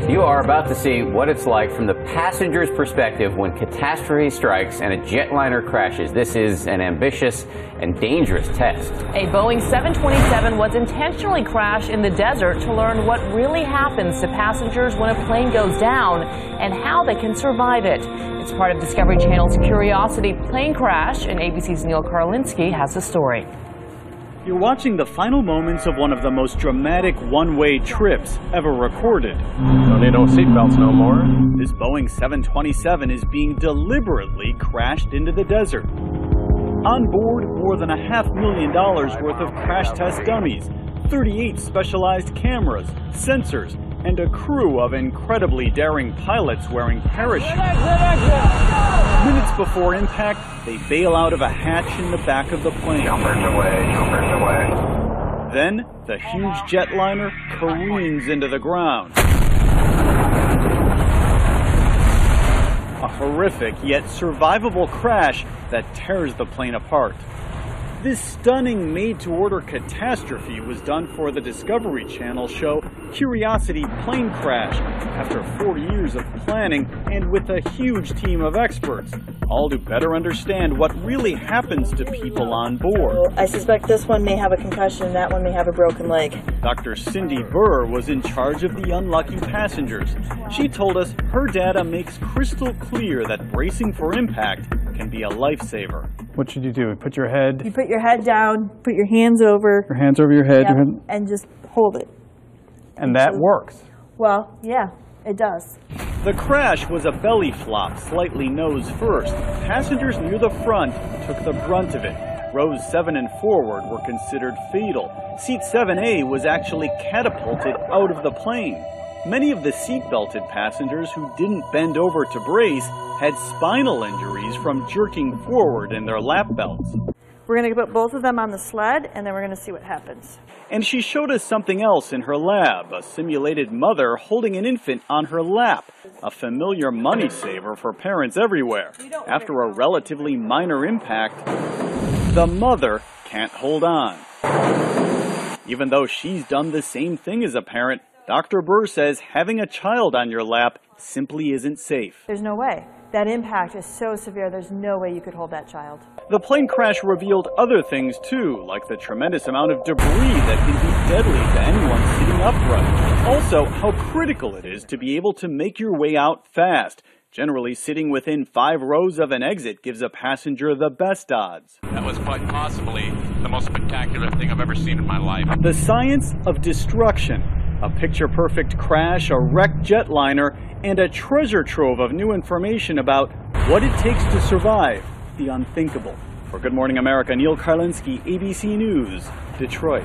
You are about to see what it's like from the passenger's perspective when catastrophe strikes and a jetliner crashes. This is an ambitious and dangerous test. A Boeing 727 was intentionally crashed in the desert to learn what really happens to passengers when a plane goes down and how they can survive it. It's part of Discovery Channel's Curiosity plane crash, and ABC's Neil Karlinski has the story. You're watching the final moments of one of the most dramatic one-way trips ever recorded. Don't need no seatbelts no more. This Boeing 727 is being deliberately crashed into the desert. On board, more than $500,000 worth of crash test dummies, 38 specialized cameras, sensors, and a crew of incredibly daring pilots wearing parachutes. Minutes before impact, they bail out of a hatch in the back of the plane. Jumpers away, jumpers away. Then, the huge jetliner careens into the ground. A horrific yet survivable crash that tears the plane apart. This stunning made-to-order catastrophe was done for the Discovery Channel show Curiosity Plane Crash after 4 years of planning and with a huge team of experts, all to better understand what really happens to people on board. I suspect this one may have a concussion, that one may have a broken leg. Dr. Cindy Burr was in charge of the unlucky passengers. She told us her data makes crystal clear that bracing for impact can be a lifesaver. What should you do? Put your head... You put your head down, put your hands over. Your hands over your head. Yep, your head. and just hold it. And that works. Well, yeah, it does. The crash was a belly flop, slightly nose first. Passengers near the front took the brunt of it. Rows 7 and forward were considered fatal. Seat 7A was actually catapulted out of the plane. Many of the seat-belted passengers who didn't bend over to brace had spinal injuries from jerking forward in their lap belts. We're going to put both of them on the sled, and then we're going to see what happens. And she showed us something else in her lab, a simulated mother holding an infant on her lap, a familiar money saver for parents everywhere. After a relatively minor impact, the mother can't hold on. Even though she's done the same thing as a parent, Dr. Burr says having a child on your lap simply isn't safe. There's no way. That impact is so severe, there's no way you could hold that child. The plane crash revealed other things too, like the tremendous amount of debris that can be deadly to anyone sitting upright. Also, how critical it is to be able to make your way out fast. Generally, sitting within 5 rows of an exit gives a passenger the best odds. That was quite possibly the most spectacular thing I've ever seen in my life. The science of destruction. A picture-perfect crash, a wrecked jetliner, and a treasure trove of new information about what it takes to survive the unthinkable. For Good Morning America, Neil Karlinski, ABC News, Detroit.